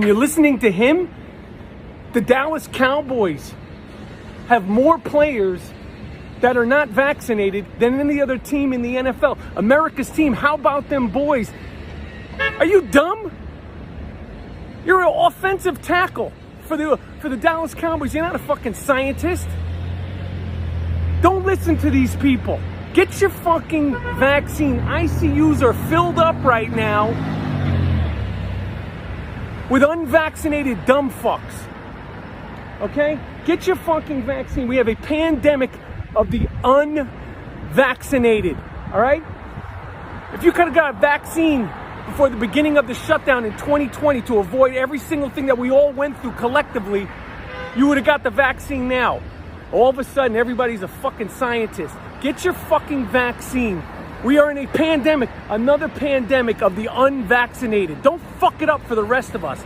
You're listening to him? The Dallas Cowboys have more players that are not vaccinated than any other team in the NFL. America's team, how about them boys? Are you dumb? You're an offensive tackle for the Dallas Cowboys. You're not a fucking scientist. Don't listen to these people. Get your fucking vaccine. ICUs are filled up right now with unvaccinated dumb fucks. Okay? Get your fucking vaccine. We have a pandemic of the unvaccinated. All right? If you could have got a vaccine before the beginning of the shutdown in 2020 to avoid every single thing that we all went through collectively, you would have got the vaccine now. All of a sudden, everybody's a fucking scientist. Get your fucking vaccine. We are in a pandemic, another pandemic of the unvaccinated. Don't fuck it up for the rest of us.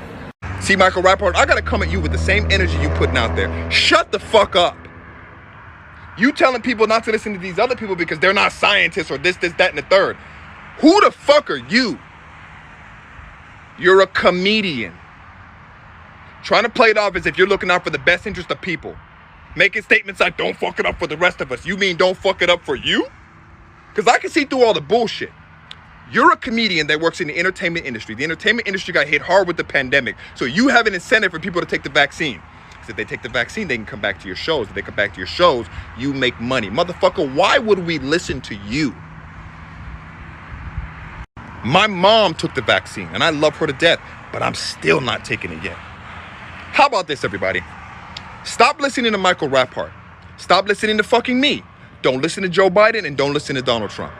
See, Michael Rappaport, I gotta come at you with the same energy you putting out there. Shut the fuck up. You telling people not to listen to these other people because they're not scientists or this, that, and the third. Who the fuck are you? You're a comedian. Trying to play it off as if you're looking out for the best interest of people. Making statements like, don't fuck it up for the rest of us. You mean don't fuck it up for you? Because I can see through all the bullshit. You're a comedian that works in the entertainment industry. The entertainment industry got hit hard with the pandemic. So you have an incentive for people to take the vaccine. Because if they take the vaccine, they can come back to your shows. If they come back to your shows, you make money. Motherfucker, why would we listen to you? My mom took the vaccine, and I love her to death, but I'm still not taking it yet. How about this, everybody? Stop listening to Michael Rappaport. Stop listening to fucking me. Don't listen to Joe Biden and don't listen to Donald Trump.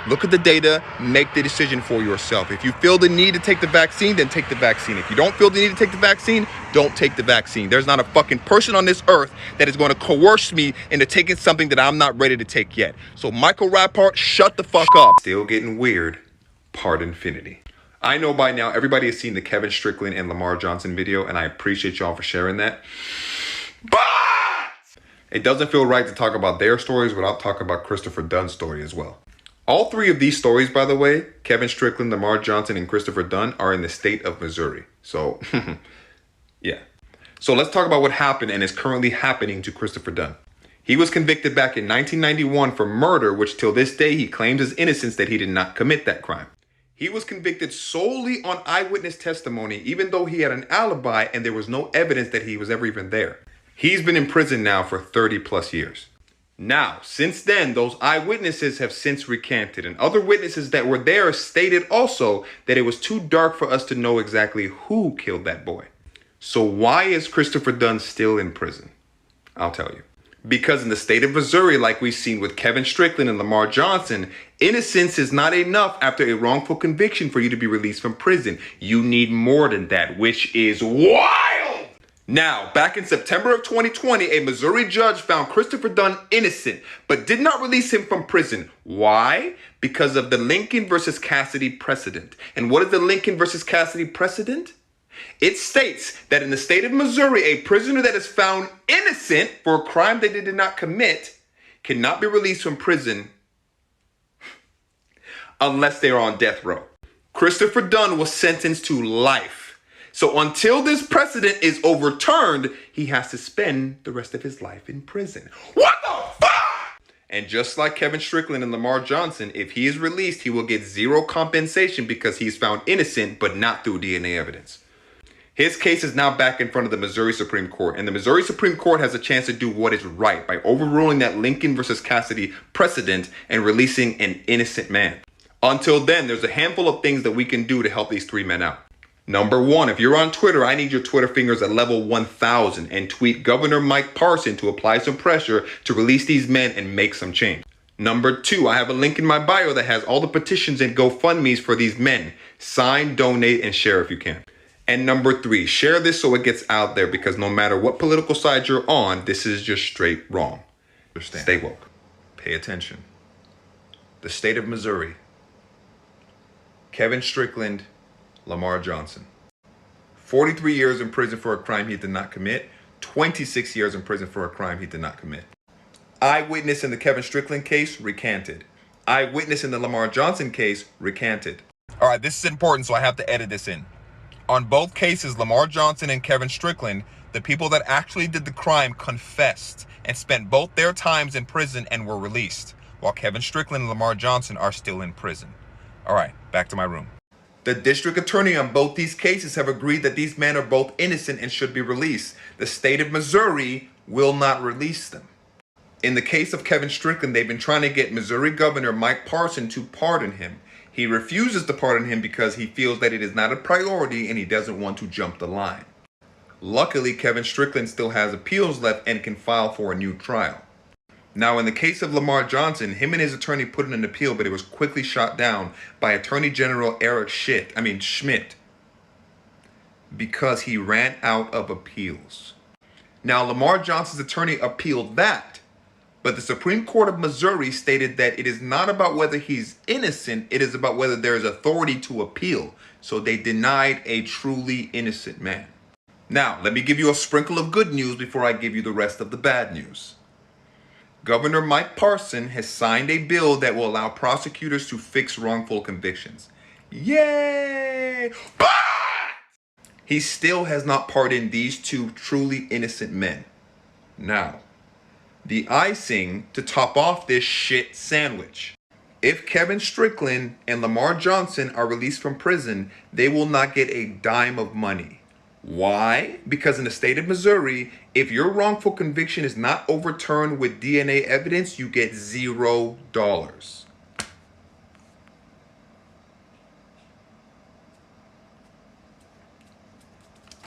Look at the data, make the decision for yourself. If you feel the need to take the vaccine, then take the vaccine. If you don't feel the need to take the vaccine, don't take the vaccine. There's not a fucking person on this earth that is going to coerce me into taking something that I'm not ready to take yet. So Michael Rappaport, shut the fuck up. Still getting weird. Part infinity. I know by now everybody has seen the Kevin Strickland and Lamar Johnson video, and I appreciate y'all for sharing that. But it doesn't feel right to talk about their stories without talking about Christopher Dunn's story as well. All three of these stories, by the way, Kevin Strickland, Lamar Johnson, and Christopher Dunn, are in the state of Missouri. So, yeah. So let's talk about what happened and is currently happening to Christopher Dunn. He was convicted back in 1991 for murder, which till this day he claims his innocence that he did not commit that crime. He was convicted solely on eyewitness testimony, even though he had an alibi and there was no evidence that he was ever even there. He's been in prison now for 30 plus years. Now, since then, those eyewitnesses have since recanted, and other witnesses that were there stated also that it was too dark for us to know exactly who killed that boy. So why is Christopher Dunn still in prison? I'll tell you. Because in the state of Missouri, like we've seen with Kevin Strickland and Lamar Johnson, innocence is not enough after a wrongful conviction for you to be released from prison. You need more than that, which is wild. Now, back in September of 2020, a Missouri judge found Christopher Dunn innocent, but did not release him from prison. Why? Because of the Lincoln versus Cassidy precedent. And what is the Lincoln versus Cassidy precedent? It states that in the state of Missouri, a prisoner that is found innocent for a crime that they did not commit cannot be released from prison unless they are on death row. Christopher Dunn was sentenced to life. So until this precedent is overturned, he has to spend the rest of his life in prison. What the fuck? And just like Kevin Strickland and Lamar Johnson, if he is released, he will get zero compensation because he's found innocent, but not through DNA evidence. His case is now back in front of the Missouri Supreme Court, and the Missouri Supreme Court has a chance to do what is right by overruling that Lincoln versus Cassidy precedent and releasing an innocent man. Until then, there's a handful of things that we can do to help these three men out. Number one, if you're on Twitter, I need your Twitter fingers at level 1000 and tweet Governor Mike Parson to apply some pressure to release these men and make some change. Number two, I have a link in my bio that has all the petitions and GoFundMes for these men. Sign, donate, and share if you can. And number three, share this so it gets out there, because no matter what political side you're on, this is just straight wrong. Understand? Stay woke. Pay attention. The state of Missouri. Kevin Strickland, Lamar Johnson. 43 years in prison for a crime he did not commit. 26 years in prison for a crime he did not commit. Eyewitness in the Kevin Strickland case, recanted. Eyewitness in the Lamar Johnson case, recanted. All right, this is important, so I have to edit this in. On both cases, Lamar Johnson and Kevin Strickland, the people that actually did the crime, confessed and spent both their times in prison and were released, while Kevin Strickland and Lamar Johnson are still in prison. All right, back to my room. The district attorney on both these cases have agreed that these men are both innocent and should be released. The state of Missouri will not release them. In the case of Kevin Strickland, they've been trying to get Missouri Governor Mike Parson to pardon him. He refuses to pardon him because he feels that it is not a priority and he doesn't want to jump the line. Luckily, Kevin Strickland still has appeals left and can file for a new trial. Now, in the case of Lamar Johnson, him and his attorney put in an appeal, but it was quickly shot down by Attorney General Eric Schmidt, because he ran out of appeals. Now, Lamar Johnson's attorney appealed that, but the Supreme Court of Missouri stated that it is not about whether he's innocent, it is about whether there is authority to appeal. So they denied a truly innocent man. Now, let me give you a sprinkle of good news before I give you the rest of the bad news. Governor Mike Parson has signed a bill that will allow prosecutors to fix wrongful convictions. Yay! But he still has not pardoned these two truly innocent men. Now, the icing to top off this shit sandwich. If Kevin Strickland and Lamar Johnson are released from prison, they will not get a dime of money. Why? Because in the state of Missouri, if your wrongful conviction is not overturned with DNA evidence, you get $0.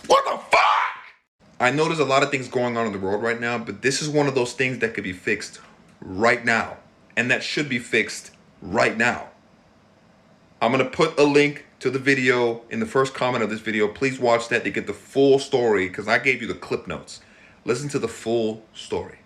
What the fuck? I know there's a lot of things going on in the world right now, but this is one of those things that could be fixed right now. And that should be fixed right now. I'm going to put a link to the video in the first comment of this video. Please watch that to get the full story, because I gave you the clip notes. Listen to the full story.